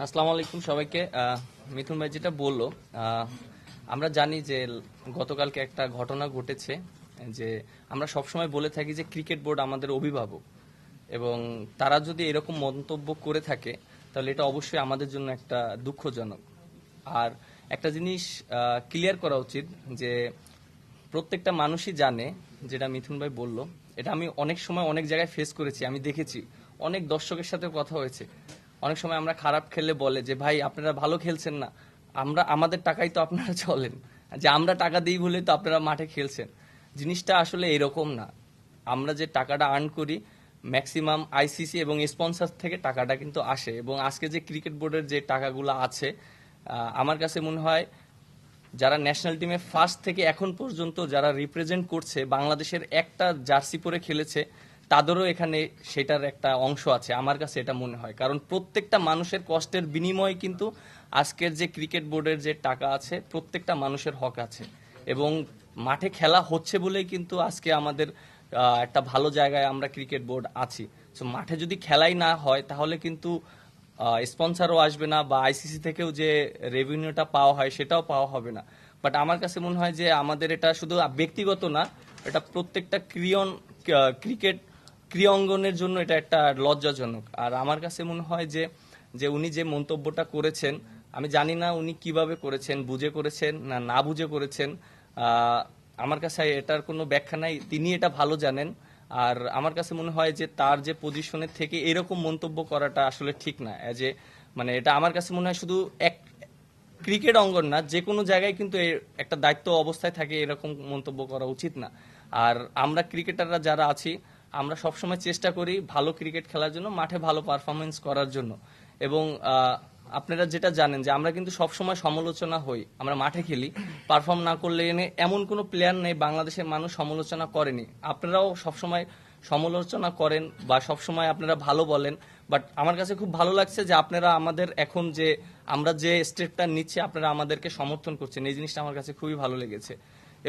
আসসালামু আলাইকুম সবাইকে। মিথুন ভাই যেটা বললো, আমরা জানি যে গতকালকে একটা ঘটনা ঘটেছে, যে আমরা সবসময় বলে থাকি যে ক্রিকেট বোর্ড আমাদের অভিভাবক, এবং তারা যদি এরকম মন্তব্য করে থাকে তাহলে এটা অবশ্যই আমাদের জন্য একটা দুঃখজনক। আর একটা জিনিস ক্লিয়ার করা উচিত যে প্রত্যেকটা মানুষই জানে, যেটা মিথুন ভাই বলল, এটা আমি অনেক সময় অনেক জায়গায় ফেস করেছি, আমি দেখেছি, অনেক দর্শকের সাথে কথা হয়েছে। অনেক সময় আমরা খারাপ খেললে বলে যে ভাই আপনারা ভালো খেলছেন না, আমাদের টাকাই তো আপনারা চলেন, যে আমরা টাকা দিই বলেই তো আপনারা মাঠে খেলছেন। জিনিসটা আসলে এরকম না। আমরা যে টাকাটা আর্ন করি ম্যাক্সিমাম আইসিসি এবং স্পন্সর থেকে টাকাটা কিন্তু আসে, এবং আজকে যে ক্রিকেট বোর্ডের যে টাকাগুলো আছে, আমার কাছে মনে হয় যারা ন্যাশনাল টিমে ফার্স্ট থেকে এখন পর্যন্ত যারা রিপ্রেজেন্ট করছে, বাংলাদেশের একটা জার্সি পরে খেলেছে, তাদেরও এখানে সেটার একটা অংশ আছে, আমার কাছে এটা মনে হয়। কারণ প্রত্যেকটা মানুষের কষ্টের বিনিময়ে কিন্তু আজকের যে ক্রিকেট বোর্ডের যে টাকা আছে, প্রত্যেকটা মানুষের হক আছে, এবং মাঠে খেলা হচ্ছে বলেই কিন্তু আজকে আমাদের একটা ভালো জায়গায় আমরা ক্রিকেট বোর্ড আছি। তো মাঠে যদি খেলাই না হয় তাহলে কিন্তু স্পন্সরও আসবে না, বা আইসিসি থেকেও যে রেভিনিউটা পাওয়া হয় সেটাও পাওয়া হবে না। বাট আমার কাছে মনে হয় যে আমাদের এটা শুধু ব্যক্তিগত না, এটা প্রত্যেকটা ক্রিকেট ক্রীড়াঙ্গনের জন্য এটা একটা লজ্জাজনক। আর আমার কাছে মনে হয় যে যে উনি যে মন্তব্যটা করেছেন, আমি জানি না উনি কিভাবে করেছেন, বুঝে করেছেন না না বুঝে করেছেন। আমার কাছে এটার কোনো ব্যাখ্যা নাই, তিনি এটা ভালো জানেন। আর আমার কাছে মনে হয় যে তার যে পজিশনের থেকে এরকম মন্তব্য করাটা আসলে ঠিক না। মানে এটা আমার কাছে মনে হয় শুধু এক ক্রিকেট অঙ্গন না, যে কোনো জায়গায় কিন্তু একটা দায়িত্ব অবস্থায় থাকে, এরকম মন্তব্য করা উচিত না। আর আমরা ক্রিকেটাররা যারা আছি, আমরা সবসময় চেষ্টা করি ভালো ক্রিকেট খেলার জন্য, মাঠে ভালো পারফরমেন্স করার জন্য। এবং আপনারা যেটা জানেন যে আমরা কিন্তু সবসময় সমালোচনা হই, আমরা মাঠে খেলি, পারফর্ম না করলে এমন কোনো প্লেয়ার নেই বাংলাদেশের মানুষ সমালোচনা করেনি। আপনারাও সবসময় সমালোচনা করেন বা সবসময় আপনারা ভালো বলেন, বাট আমার কাছে খুব ভালো লাগছে যে আপনারা আমাদের এখন যে আমরা যে স্টেপটা নিচ্ছি, আপনারা আমাদেরকে সমর্থন করছেন, এই জিনিসটা আমার কাছে খুবই ভালো লেগেছে।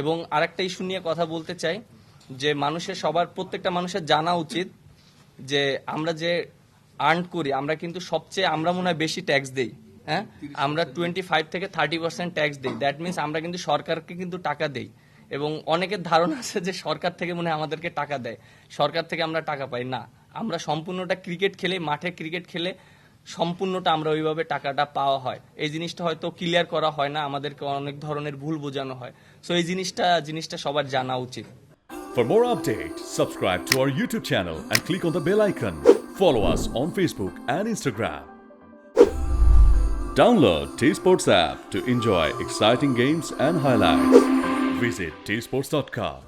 এবং আরেকটা ইস্যু নিয়ে কথা বলতে চাই, যে প্রত্যেকটা মানুষের জানা উচিত যে আমরা যে আর্ন করি, আমরা কিন্তু আমরা মনে হয় বেশি ট্যাক্স দেই। হ্যাঁ, আমরা 25 থেকে 30% ট্যাক্স দেই। দ্যাট মিনস আমরা কিন্তু সরকারকে কিন্তু টাকা দেই, এবং অনেকের ধারণা আছে যে সরকার থেকে মনে হয় আমাদেরকে টাকা দেয়, সরকার থেকে আমরা টাকা পাই না। আমরা সম্পূর্ণটা ক্রিকেট খেলে, মাঠে ক্রিকেট খেলে সম্পূর্ণটা আমরা ওইভাবে টাকাটা পাওয়া হয়। এই জিনিসটা হয়তো ক্লিয়ার করা হয় না, আমাদেরকে অনেক ধরনের ভুল বোঝানো হয়। সো এই জিনিসটা সবার জানা উচিত। For more updates, subscribe to our YouTube channel and click on the bell icon. Follow us on Facebook and Instagram. Download T-Sports app to enjoy exciting games and highlights. Visit tsports.com.